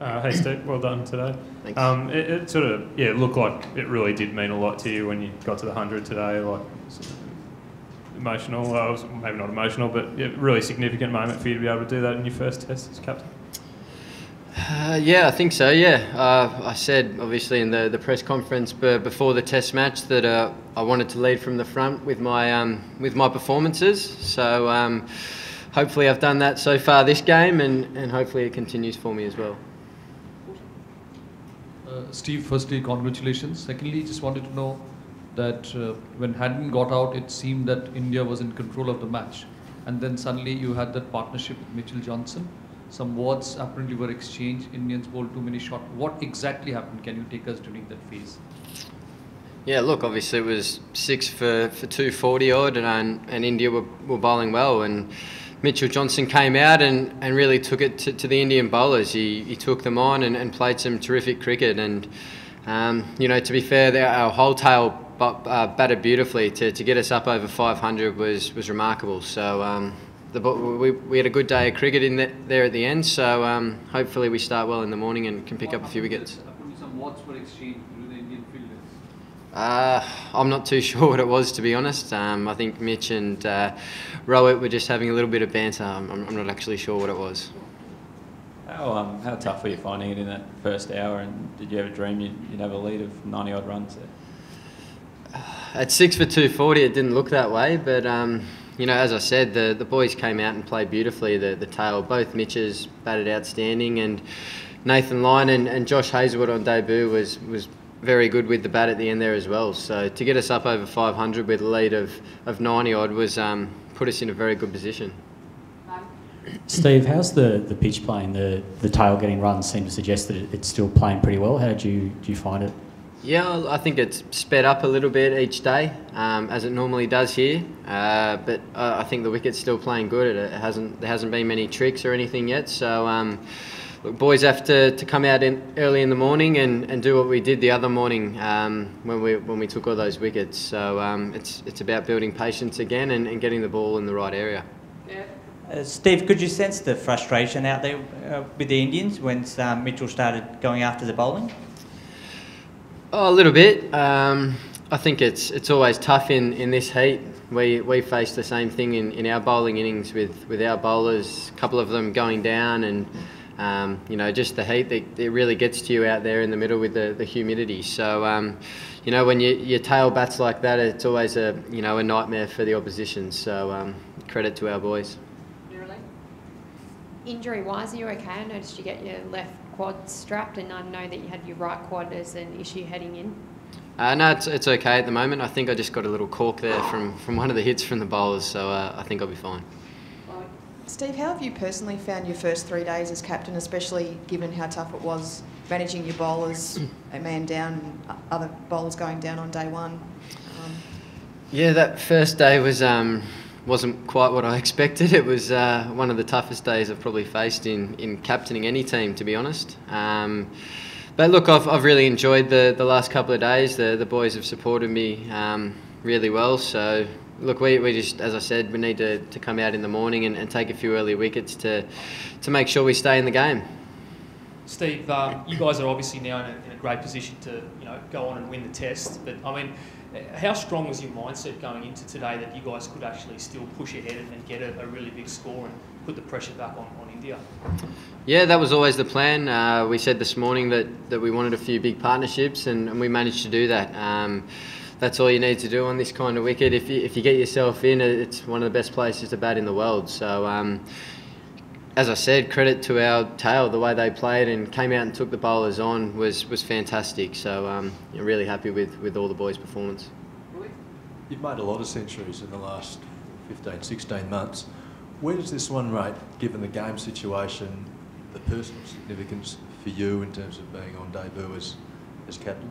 Hey Steve, well done today. Thanks. It sort of looked like it really did mean a lot to you when you got to the 100 today. Like sort of emotional, maybe not emotional, but really significant moment for you to be able to do that in your first test as captain. Yeah, I think so. Yeah, I said obviously in the press conference before the test match that I wanted to lead from the front with my performances. So hopefully I've done that so far this game, and hopefully it continues for me as well. Steve, firstly, congratulations. Secondly, just wanted to know that when Haddon got out, it seemed that India was in control of the match. And then suddenly you had that partnership with Mitchell Johnson. Some words apparently were exchanged. Indians bowled too many shots. What exactly happened? Can you take us during that phase? Yeah, look, obviously it was 6 for 240 odd, and India were bowling well. And Mitchell Johnson came out and really took it to the Indian bowlers. He took them on and played some terrific cricket. And, to be fair, our whole tail batted beautifully. To get us up over 500 was remarkable. So we had a good day of cricket there at the end. So hopefully we start well in the morning and can pick up a few wickets. Some words were exchanged through the Indian fielders. I'm not too sure what it was, to be honest. I think Mitch and Rohit were just having a little bit of banter. I'm not actually sure what it was. How tough were you finding it in that first hour, and did you ever dream you'd have a lead of 90 odd runs there? At 6 for 240 it didn't look that way, but as I said, the boys came out and played beautifully. The tail, both Mitches batted outstanding, and Nathan Lyon and Josh Hazlewood on debut was very good with the bat at the end there as well. So to get us up over 500 with a lead of 90 odd was put us in a very good position. Steve, how's the pitch playing? The tail getting runs seem to suggest that it's still playing pretty well. How do you find it? Yeah, I think it's sped up a little bit each day, as it normally does here. But I think the wicket's still playing good. There hasn't been many tricks or anything yet. So look, boys have to come out early in the morning and do what we did the other morning when we took all those wickets. So it's about building patience again and getting the ball in the right area. Steve, could you sense the frustration out there with the Indians when Mitchell started going after the bowling? Oh, a little bit. I think it's always tough in this heat. We faced the same thing in our bowling innings with our bowlers. A couple of them going down, and just the heat that really gets to you out there in the middle with the humidity. So when your tail bats like that, it's always a nightmare for the opposition. So credit to our boys. Injury-wise, are you okay? I noticed you get your left quad strapped, and I know that you had your right quad as an issue heading in. No, it's okay at the moment. I think I just got a little cork there from one of the hits from the bowlers, so I think I'll be fine. Steve, how have you personally found your first 3 days as captain, especially given how tough it was managing your bowlers, a man down, and other bowlers going down on day one? Yeah, that first day wasn't quite what I expected. It was one of the toughest days I've probably faced in captaining any team, to be honest. But look, I've really enjoyed the last couple of days. The boys have supported me really well. So look, we just, as I said, we need to come out in the morning and take a few early wickets to make sure we stay in the game. Steve, you guys are obviously now in a great position to go on and win the test. But I mean, how strong was your mindset going into today that you guys could actually still push ahead and get a really big score and put the pressure back on India? Yeah, that was always the plan. We said this morning that we wanted a few big partnerships, and we managed to do that. That's all you need to do on this kind of wicket. If you get yourself in, it's one of the best places to bat in the world. So as I said, credit to our tail. The way they played and came out and took the bowlers on was fantastic. So really happy with all the boys' performance. You've made a lot of centuries in the last 15, 16 months. Where does this one rate, given the game situation, the personal significance for you in terms of being on debut as captain?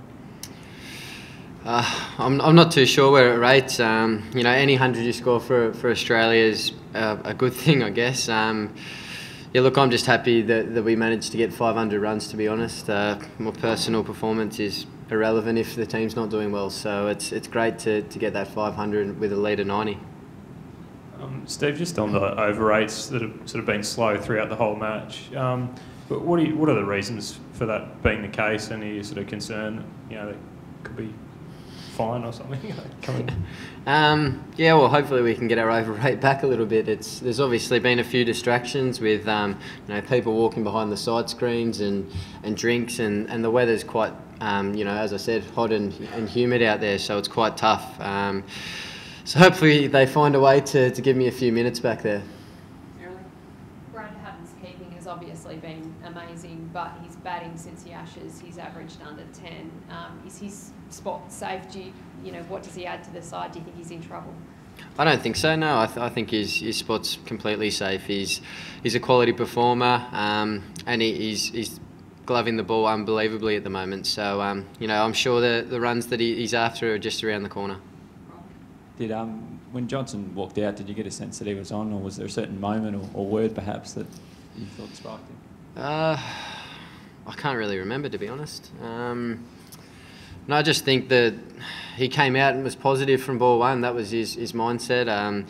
I'm not too sure where it rates. Any 100 you score for Australia is a good thing, I guess. Yeah, look, I'm just happy that we managed to get 500 runs, to be honest. My personal performance is irrelevant if the team's not doing well, so it's great to get that 500 with a lead of 90. Steve, just on the over rates that have sort of been slow throughout the whole match, But what are the reasons for that being the case, and are you sort of concerned, that could be fine or something coming? Yeah, well, hopefully we can get our overrate back a little bit. There's obviously been a few distractions with people walking behind the side screens and drinks, and the weather's quite as I said, hot and humid out there, so it's quite tough. So hopefully they find a way to give me a few minutes back there. Brad Hatton's keeping has obviously been amazing, but his batting since the Ashes, he's averaged under 10. Is his spot safe? What does he add to the side? Do you think he's in trouble? I don't think so. No, I think his spot's completely safe. He's a quality performer, and he's gloving the ball unbelievably at the moment. So I'm sure the runs that he's after are just around the corner. Did when Johnson walked out, did you get a sense that he was on, or was there a certain moment or word perhaps that you thought sparked him? I can't really remember, to be honest. No, I just think that he came out and was positive from ball one. That was his mindset.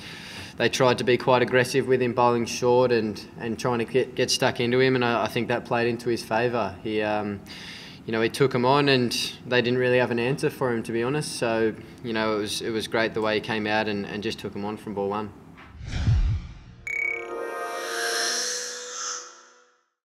They tried to be quite aggressive with him bowling short and trying to get stuck into him, and I think that played into his favour. He took him on, and they didn't really have an answer for him, to be honest. So it was great the way he came out and just took him on from ball one.